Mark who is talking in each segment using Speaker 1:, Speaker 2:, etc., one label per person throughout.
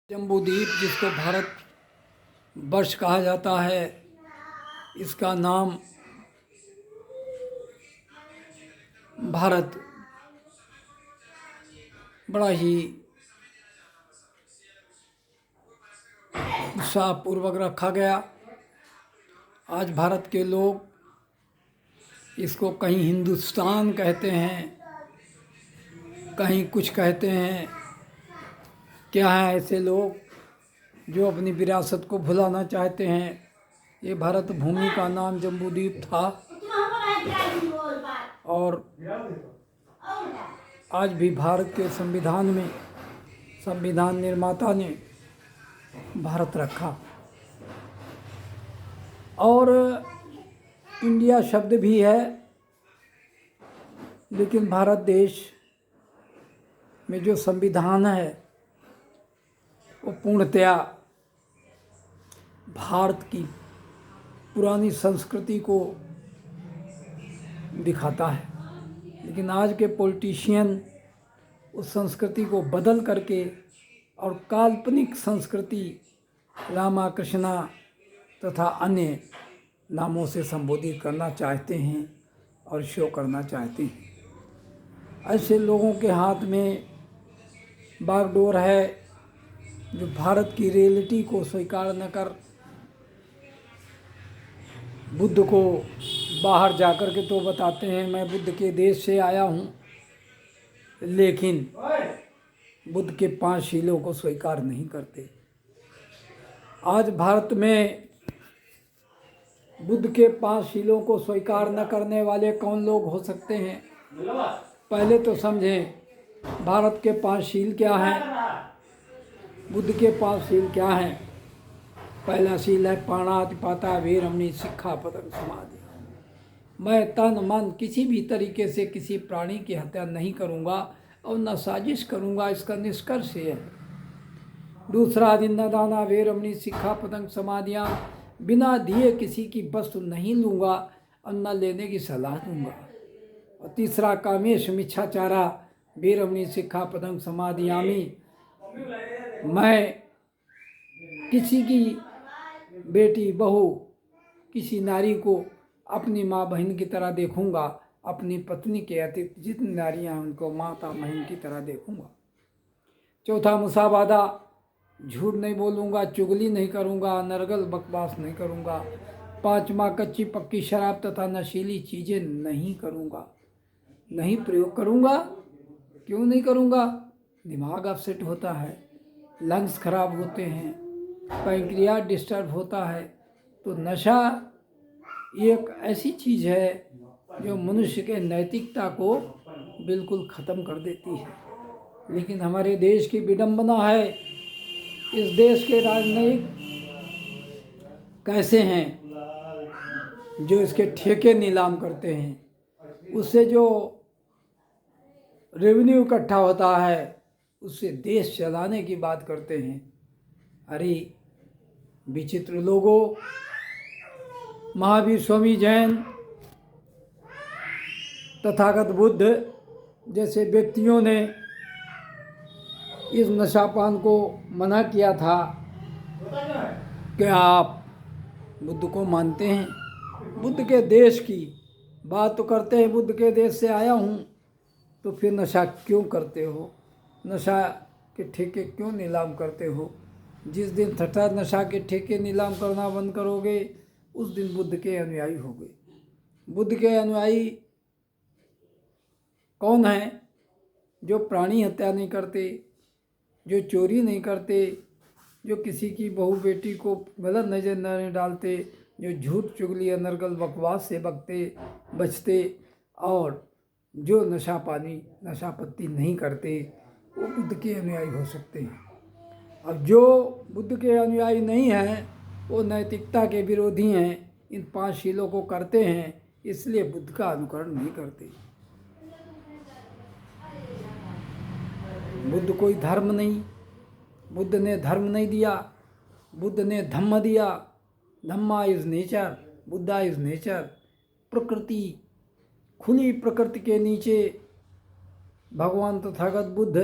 Speaker 1: जम्बूद्वीप जिसको भारत वर्ष कहा जाता है, इसका नाम भारत बड़ा ही उत्साहपूर्वक रखा गया। आज भारत के लोग इसको कहीं हिंदुस्तान कहते हैं, कहीं कुछ कहते हैं। क्या है ऐसे लोग जो अपनी विरासत को भुलाना चाहते हैं। ये भारत भूमि का नाम जम्बूद्वीप था और आज भी भारत के संविधान में संविधान निर्माता ने भारत रखा। और इंडिया शब्द भी है, लेकिन भारत देश में जो संविधान है वो पूर्णतया भारत की पुरानी संस्कृति को दिखाता है। लेकिन आज के पॉलिटिशियन उस संस्कृति को बदल करके और काल्पनिक संस्कृति रामा कृष्णा तथा अन्य नामों से संबोधित करना चाहते हैं और शो करना चाहते हैं। ऐसे लोगों के हाथ में बागडोर है जो भारत की रियलिटी को स्वीकार न कर बुद्ध को बाहर जाकर के तो बताते हैं मैं बुद्ध के देश से आया हूँ, लेकिन बुद्ध के 5 शीलों को स्वीकार नहीं करते। आज भारत में बुद्ध के 5 शीलों को स्वीकार न करने वाले कौन लोग हो सकते हैं? पहले तो समझें भारत के 5 शील क्या हैं, बुद्ध के 5 शील क्या हैं। पहला शील है पाणातिपाता वीरमणि सिक्खापदं समाधि। मैं तन मन किसी भी तरीके से किसी प्राणी की हत्या नहीं करूँगा और न साजिश करूँगा, इसका निष्कर्ष है। दूसरा दिन न दाना वीरमणि सिक्खापदं समाधियाँ, बिना दिए किसी की वस्तु नहीं लूँगा और न लेने की सलाह दूँगा। और तीसरा कामेश मिच्छाचारा वीरमणि सिक्खापदं समाधियामि, मैं किसी की बेटी बहू किसी नारी को अपनी माँ बहन की तरह देखूँगा, अपनी पत्नी के अतिरिक्त जितनी नारियाँ उनको माता बहन की तरह देखूँगा। चौथा मुसावादा, झूठ नहीं बोलूँगा, चुगली नहीं करूँगा, नरगल बकवास नहीं करूँगा। 5वां कच्ची पक्की शराब तथा नशीली चीज़ें नहीं करूँगा, नहीं प्रयोग करूँगा। क्यों नहीं करूँगा? दिमाग अपसेट होता है, लंग्स खराब होते हैं, पैंक्रियाज डिस्टर्ब होता है। तो नशा एक ऐसी चीज़ है जो मनुष्य के नैतिकता को बिल्कुल ख़त्म कर देती है। लेकिन हमारे देश की विडंबना है, इस देश के राजनयिक कैसे हैं जो इसके ठेके नीलाम करते हैं, उससे जो रेवेन्यू इकट्ठा होता है उससे देश चलाने की बात करते हैं। अरे विचित्र लोगों, महावीर स्वामी जैन, तथागत बुद्ध जैसे व्यक्तियों ने इस नशापान को मना किया था। क्या आप बुद्ध को मानते हैं? बुद्ध के देश की बात तो करते हैं, बुद्ध के देश से आया हूँ, तो फिर नशा क्यों करते हो? नशा के ठेके क्यों नीलाम करते हो? जिस दिन तथा नशा के ठेके नीलाम करना बंद करोगे उस दिन बुद्ध के अनुयायी हो गए। बुद्ध के अनुयायी कौन हैं? जो प्राणी हत्या नहीं करते, जो चोरी नहीं करते, जो किसी की बहू बेटी को गलत नज़र नहीं डालते, जो झूठ चुगली अनर्गल बकवास से बचते और जो नशा पत्ती नहीं करते, वो बुद्ध के अनुयायी हो सकते हैं। अब जो बुद्ध के अनुयायी नहीं हैं वो नैतिकता के विरोधी हैं, इन 5 शीलों को करते हैं, इसलिए बुद्ध का अनुकरण नहीं करते। बुद्ध कोई धर्म नहीं, बुद्ध ने धर्म नहीं दिया, बुद्ध ने धम्म दिया। Dhamma is nature, Buddha is nature. प्रकृति, खुली प्रकृति के नीचे भगवान तथागत बुद्ध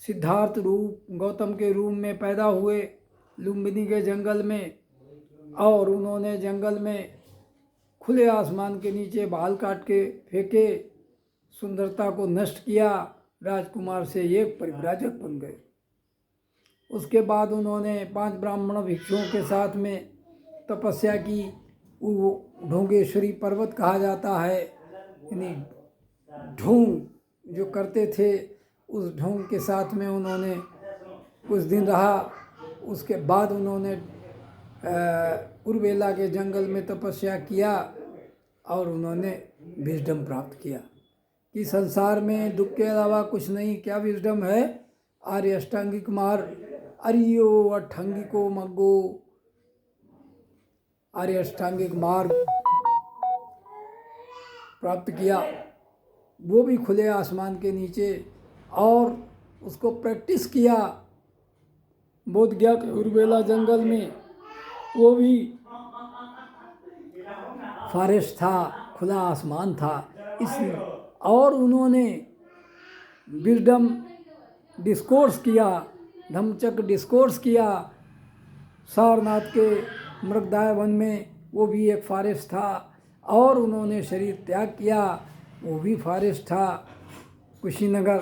Speaker 1: सिद्धार्थ रूप गौतम के रूप में पैदा हुए लुम्बिनी के जंगल में, और उन्होंने जंगल में खुले आसमान के नीचे बाल काट के फेंके, सुंदरता को नष्ट किया, राजकुमार से एक परिव्राजक बन गए। उसके बाद उन्होंने 5 ब्राह्मण भिक्षुओं के साथ में तपस्या की। वो ढोंगेश्वरी पर्वत कहा जाता है, यानी ढोंग जो करते थे उस ढोंग के साथ में उन्होंने कुछ दिन रहा। उसके बाद उन्होंने उर्वेला के जंगल में तपस्या किया और उन्होंने विजडम प्राप्त किया कि संसार में दुख के अलावा कुछ नहीं। क्या विजडम है? आर्य अष्टांगिक मार्ग, अरियो अष्टांगिको मग्गो, आर्य अष्टांगिक मार्ग प्राप्त किया, वो भी खुले आसमान के नीचे, और उसको प्रैक्टिस किया बोध गया के उर्वेला जंगल में। वो भी फॉरेस्ट था, खुला आसमान था, इसलिए। और उन्होंने विजडम डिस्कोर्स किया, धम्मचक्र डिस्कोर्स किया सारनाथ के मृगदाय वन में, वो भी एक फॉरेस्ट था। और उन्होंने शरीर त्याग किया, वो भी फॉरेस्ट था, कुशीनगर।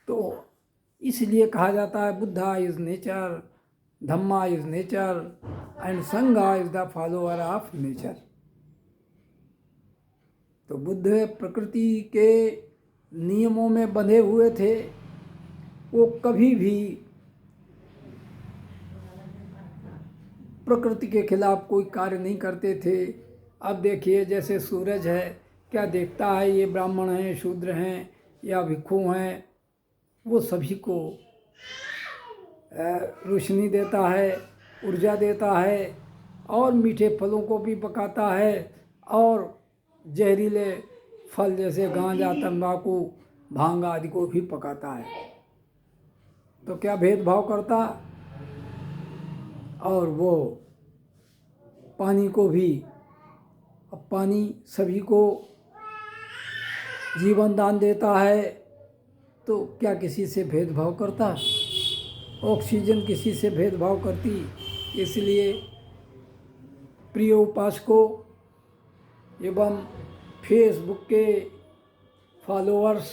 Speaker 1: तो इसलिए कहा जाता है Buddha is nature, Dhamma is nature and Sangha is the follower of nature. तो बुद्ध प्रकृति के नियमों में बंधे हुए थे, वो कभी भी प्रकृति के खिलाफ कोई कार्य नहीं करते थे। अब देखिए जैसे सूरज है, क्या देखता है ये ब्राह्मण हैं, शूद्र हैं या भिक्षु हैं, वो सभी को रोशनी देता है, ऊर्जा देता है, और मीठे फलों को भी पकाता है, और जहरीले फल जैसे गांजा, तंबाकू, भांग आदि को भी पकाता है। तो क्या भेदभाव करता? और वो पानी को भी, अब पानी सभी को जीवन दान देता है, तो क्या किसी से भेदभाव करता? ऑक्सीजन किसी से भेदभाव करती? इसलिए प्रिय उपासकों एवं फेसबुक के फॉलोअर्स,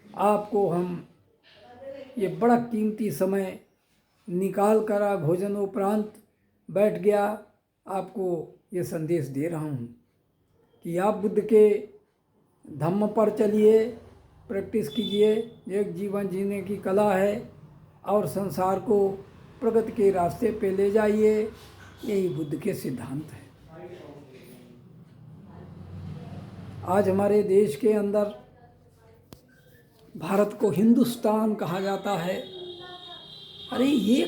Speaker 1: आपको हम ये बड़ा कीमती समय निकाल कर भोजन उपरांत बैठ गया, आपको ये संदेश दे रहा हूँ कि आप बुद्ध के धम्म पर चलिए, प्रैक्टिस कीजिए। एक जीवन जीने की कला है और संसार को प्रगति के रास्ते पे ले जाइए, यही बुद्ध के सिद्धांत है। आज हमारे देश के अंदर भारत को हिंदुस्तान कहा जाता है। अरे ये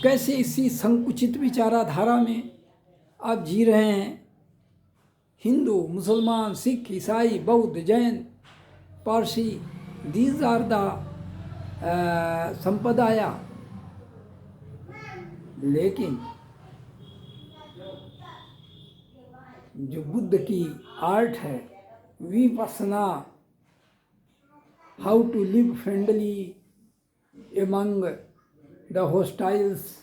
Speaker 1: कैसे इसी संकुचित विचारधारा में आप जी रहे हैं? हिंदू, मुसलमान, सिख, ईसाई, बौद्ध, जैन, पारसी, दीज आर द संप्रदाय। लेकिन जो बुद्ध की आर्ट है Vipassana, how to live friendly among the hostiles,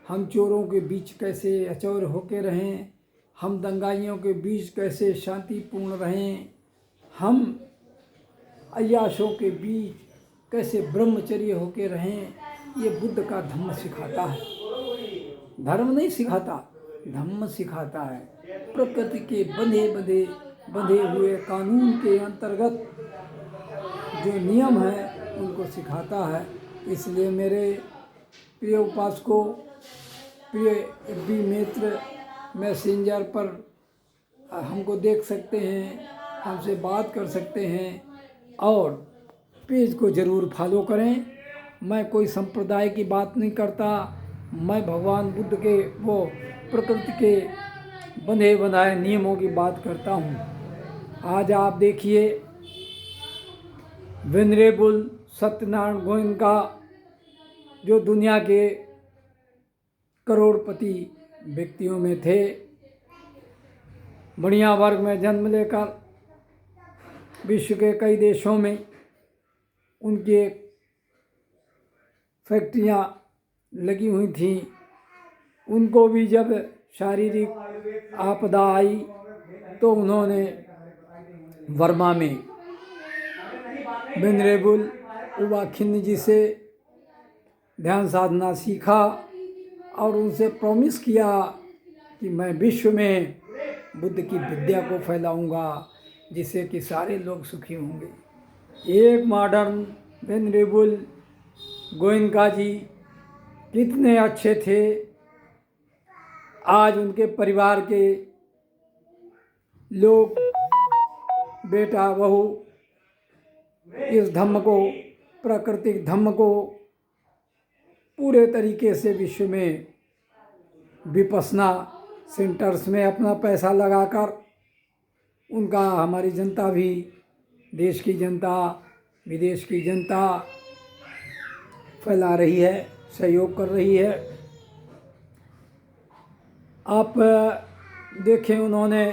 Speaker 1: हम चोरों के बीच कैसे अचौर होके रहें, हम दंगाइयों के बीच कैसे शांतिपूर्ण रहें, हम अय्याशों के बीच कैसे ब्रह्मचर्य होके रहें, ये बुद्ध का धम्म सिखाता है। धर्म नहीं सिखाता, धम्म सिखाता है। प्रकृति के बंधे हुए कानून के अंतर्गत जो नियम है उनको सिखाता है। इसलिए मेरे प्रिय उपासकों, प्रिय एफबी मित्र, मैसेंजर पर हमको देख सकते हैं, हमसे बात कर सकते हैं, और पेज को ज़रूर फॉलो करें। मैं कोई संप्रदाय की बात नहीं करता, मैं भगवान बुद्ध के वो प्रकृति के बंधे बनाए नियमों की बात करता हूँ। आज आप देखिए वेनरेबल सत्यनारायण गोयनका, जो दुनिया के करोड़पति व्यक्तियों में थे, बढ़िया वर्ग में जन्म लेकर विश्व के कई देशों में उनके फैक्ट्रियाँ लगी हुई थीं। उनको भी जब शारीरिक आपदा आई तो उन्होंने वर्मा में वेनरेबल उबा खिन्न जी से ध्यान साधना सीखा और उनसे प्रॉमिस किया कि मैं विश्व में बुद्ध की विद्या को फैलाऊंगा जिससे कि सारे लोग सुखी होंगे। एक मॉडर्न वेनरेबल गोयनका जी कितने अच्छे थे। आज उनके परिवार के लोग, बेटा बहू, इस धम्म को, प्राकृतिक धम्म को पूरे तरीके से विश्व में विपस्सना सेंटर्स में अपना पैसा लगाकर उनका हमारी जनता भी, देश की जनता, विदेश की जनता फैला रही है, सहयोग कर रही है। आप देखें, उन्होंने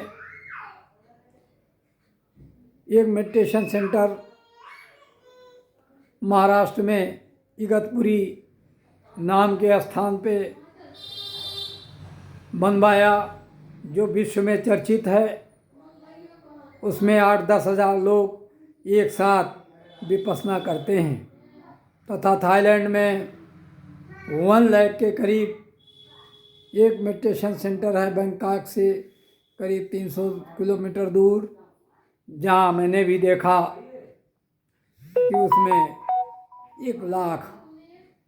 Speaker 1: एक मेडिटेशन सेंटर महाराष्ट्र में इगतपुरी नाम के स्थान पे बनवाया जो विश्व में चर्चित है। उसमें 8-10 हज़ार लोग एक साथ विपस्सना करते हैं। तथा थाईलैंड में 1 लाख के करीब एक मेडिटेशन सेंटर है बैंकॉक से करीब 300 किलोमीटर दूर, जहाँ मैंने भी देखा कि उसमें 1 लाख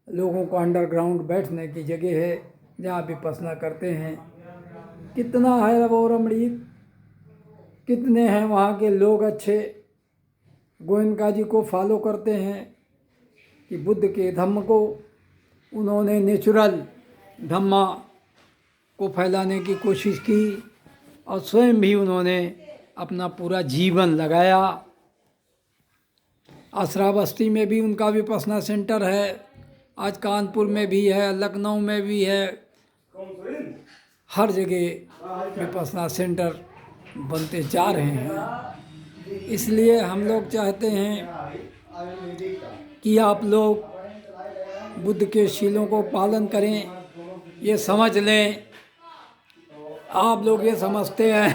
Speaker 1: लोगों को अंडरग्राउंड बैठने की जगह है जहाँ विपस्सना करते हैं। कितना है वो रमणीक, कितने हैं वहाँ के लोग अच्छे, गोयनका जी को फॉलो करते हैं कि बुद्ध के धम्म को उन्होंने नेचुरल धम्मा को फैलाने की कोशिश की और स्वयं भी उन्होंने अपना पूरा जीवन लगाया। आश्रावस्ती में भी उनका विपस्सना सेंटर है, आज कानपुर में भी है, लखनऊ में भी है, हर जगह विपस्सना सेंटर बनते जा रहे हैं। इसलिए हम लोग चाहते हैं कि आप लोग बुद्ध के शीलों को पालन करें। ये समझ लें, आप लोग ये समझते हैं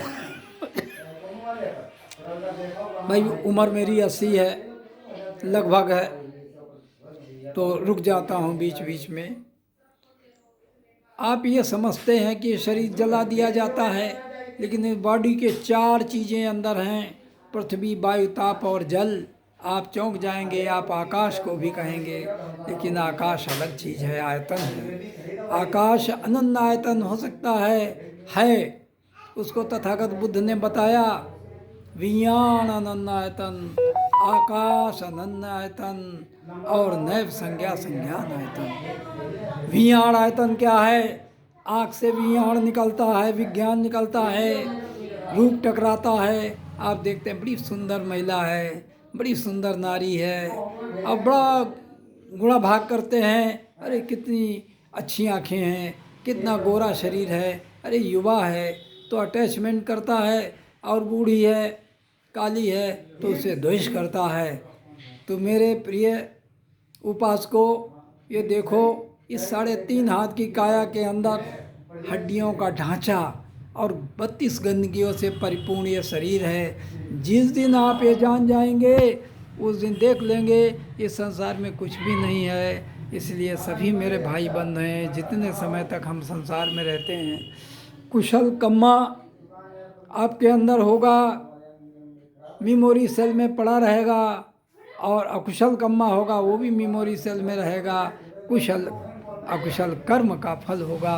Speaker 1: भाई उम्र मेरी 80 है लगभग है, तो रुक जाता हूँ बीच बीच में। आप ये समझते हैं कि शरीर जला दिया जाता है, लेकिन इस बॉडी के 4 चीज़ें अंदर हैं, पृथ्वी, वायु, ताप और जल। आप चौंक जाएंगे, आप आकाश को भी कहेंगे, लेकिन आकाश अलग चीज़ है, आयतन है। आकाश अनंत आयतन हो सकता है उसको तथागत बुद्ध ने बताया। विज्ञान अनंत आयतन, आकाश अनंत आयतन और नैव संज्ञा संज्ञान आयतन। विज्ञान आयतन क्या है? आँख से विज्ञान निकलता है, विज्ञान निकलता है, रूप टकराता है। आप देखते हैं बड़ी सुंदर महिला है, बड़ी सुंदर नारी है, और बड़ा गुणा भाग करते हैं, अरे कितनी अच्छी आँखें हैं, कितना गोरा शरीर है, अरे युवा है, तो अटैचमेंट करता है, और बूढ़ी है, काली है, तो उसे द्वेष करता है। तो मेरे प्रिय उपासकों, ये देखो, इस 3.5 हाथ की काया के अंदर हड्डियों का ढांचा और 32 गंदगियों से परिपूर्ण ये शरीर है। जिस दिन आप ये जान जाएंगे उस दिन देख लेंगे इस संसार में कुछ भी नहीं है। इसलिए सभी मेरे भाई बंधु हैं, जितने समय तक हम संसार में रहते हैं, कुशल कम्मा आपके अंदर होगा, मेमोरी सेल में पड़ा रहेगा, और अकुशल कम्मा होगा वो भी मेमोरी सेल में रहेगा। कुशल अकुशल कर्म का फल होगा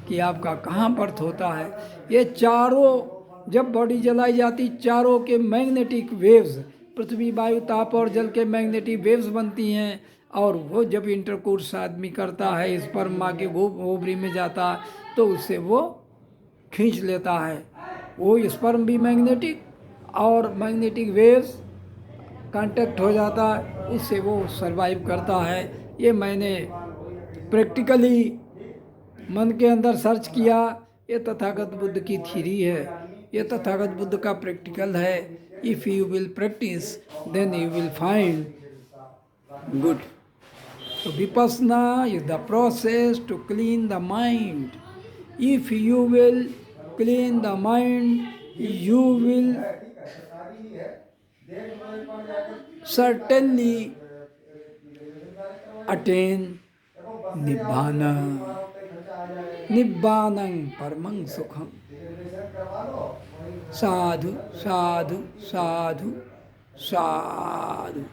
Speaker 1: कि आपका कहाँ बर्थ होता है। ये चारों जब बॉडी जलाई जाती, चारों के मैग्नेटिक वेव्स, पृथ्वी, वायु, ताप और जल के मैग्नेटिक वेव्स बनती हैं, और वो जब इंटरकोर्स आदमी करता है, स्पर्म माँ के ओवरी में जाता तो उससे वो खींच लेता है। वो स्पर्म भी मैग्नेटिक और मैग्नेटिक वेव्स कांटेक्ट हो जाता है, उससे वो सरवाइव करता है। ये मैंने प्रैक्टिकली मन के अंदर सर्च किया। ये तथागत बुद्ध की थ्योरी है, ये तथागत बुद्ध का प्रैक्टिकल है। If you will practice, then you will find good. So vipassana is the process to clean the mind. If you will clean the mind, you will certainly attain nibbana. Nibbanang paramang sukham. Sadhu, sadhu, sadhu, sadhu.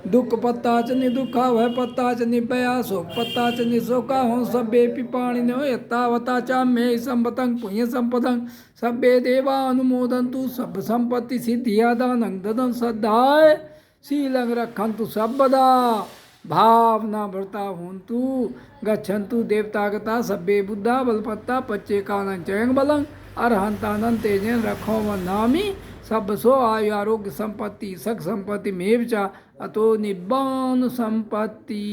Speaker 1: दुख पत्ता च नि दुखा वह पत्ता च निपया शोक पत्ता च निशोका हो सबे पिपाणि नो यत्तावता च मे संपतं पुण्य संपदं सबे देवा अनुमोदन्तु सब संपत्ति सिद्धिया दानं ददं सद्धाय शीलं रक्षन्तु सर्वदा भावना भरता होन्तु गच्छन्तु देवतागता सबे बुद्धा बलपत्ता पच्चे कानं चयं बलं अरहंतानं तेजेन रखो वनामि सब सो आयु आरोग्य संपत्ति सख संपत्ति मेव च अतो निब्बान संपत्ति।